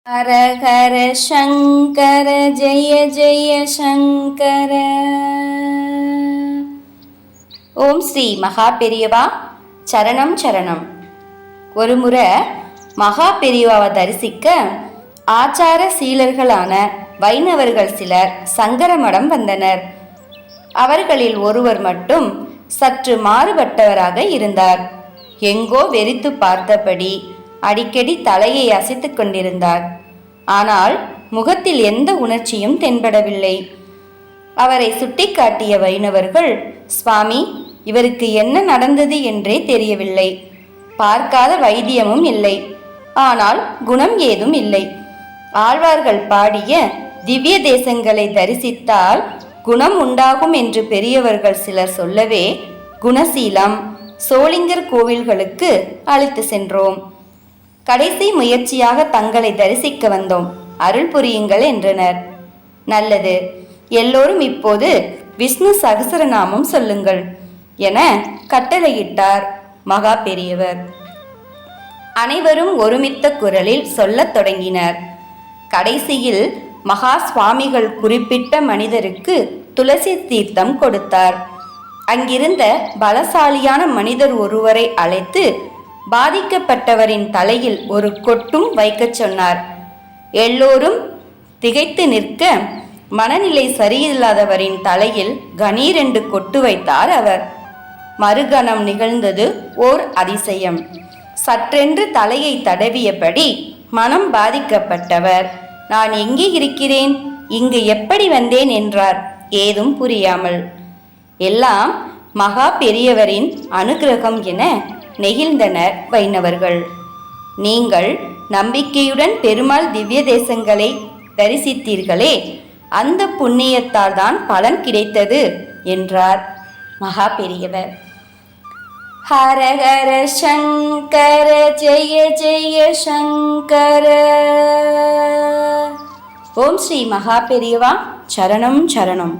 ஹர ஹர சங்கர ஜெய ஜெய சங்கர. ஓம் ஸ்ரீ மகா பெரியவா சரணம் சரணம். ஒரு முறை மகா பெரியவாவை தரிசிக்க ஆச்சார சீலர்களான வைணவர்கள் சிலர் சங்கரமடம் வந்தனர். அவர்களில் ஒருவர் மட்டும் சற்று மாறுபட்டவராக இருந்தார். எங்கோ வெறித்து பார்த்தபடி அடிக்கடி தலையை அசைத்துக் கொண்டிருந்தார். ஆனால் முகத்தில் எந்த உணர்ச்சியும் தென்படவில்லை. அவரை சுட்டிக்காட்டிய வைணவர்கள், சுவாமி, இவருக்கு என்ன நடந்தது என்றே தெரியவில்லை. பார்க்காத வைத்தியமும் இல்லை, ஆனால் குணம் ஏதும் இல்லை. ஆழ்வார்கள் பாடிய திவ்ய தேசங்களை தரிசித்தால் குணம் உண்டாகும் என்று பெரியவர்கள் சிலர் சொல்லவே குணசீலம், சோளிங்கர் கோவில்களுக்கு அழைத்து சென்றோம். கடைசி முயற்சியாக தங்களை தரிசிக்க வந்தோம், அருள் புரியுங்கள் என்றனர். நல்லது, எல்லோரும் இப்போது விஷ்ணு சகசரநாமம் சொல்லுங்கள் என கட்டளையிட்டார் மகா பெரியவர். அனைவரும் ஒருமித்த குரலில் சொல்லத் தொடங்கினர். கடைசியில் மகா சுவாமிகள் குறிப்பிட்ட மனிதருக்கு துளசி தீர்த்தம் கொடுத்தார். அங்கிருந்த பலசாலியான மனிதர் ஒருவரை அழைத்து பாதிக்கப்பட்டவரின் தலையில் ஒரு கொட்டும் வைக்கச் சொன்னார். எல்லோரும் திகைத்து நிற்க மனநிலை சரியில்லாதவரின் தலையில் கணீரென்று கொட்டு வைத்தார் அவர். மறுகணம் நிகழ்ந்தது ஓர் அதிசயம். சற்றென்று தலையை தடவியபடி மனம் பாதிக்கப்பட்டவர், நான் எங்கே இருக்கிறேன், இங்கு எப்படி வந்தேன் என்றார், ஏதும் புரியாமல். எல்லாம் மகா பெரியவரின் அனுகிரகம் என நெகிழ்ந்தனர் வைணவர்கள். நீங்கள் நம்பிக்கையுடன் பெருமாள் திவ்ய தேசங்களை தரிசித்தீர்களே, அந்த புண்ணியத்தால் தான் பலன் கிடைத்தது என்றார் மகா பெரியவர். ஹர ஹர சங்கர ஜெய ஜெய சங்கர. ஓம் ஸ்ரீ மகா பெரியவா சரணம் சரணம்.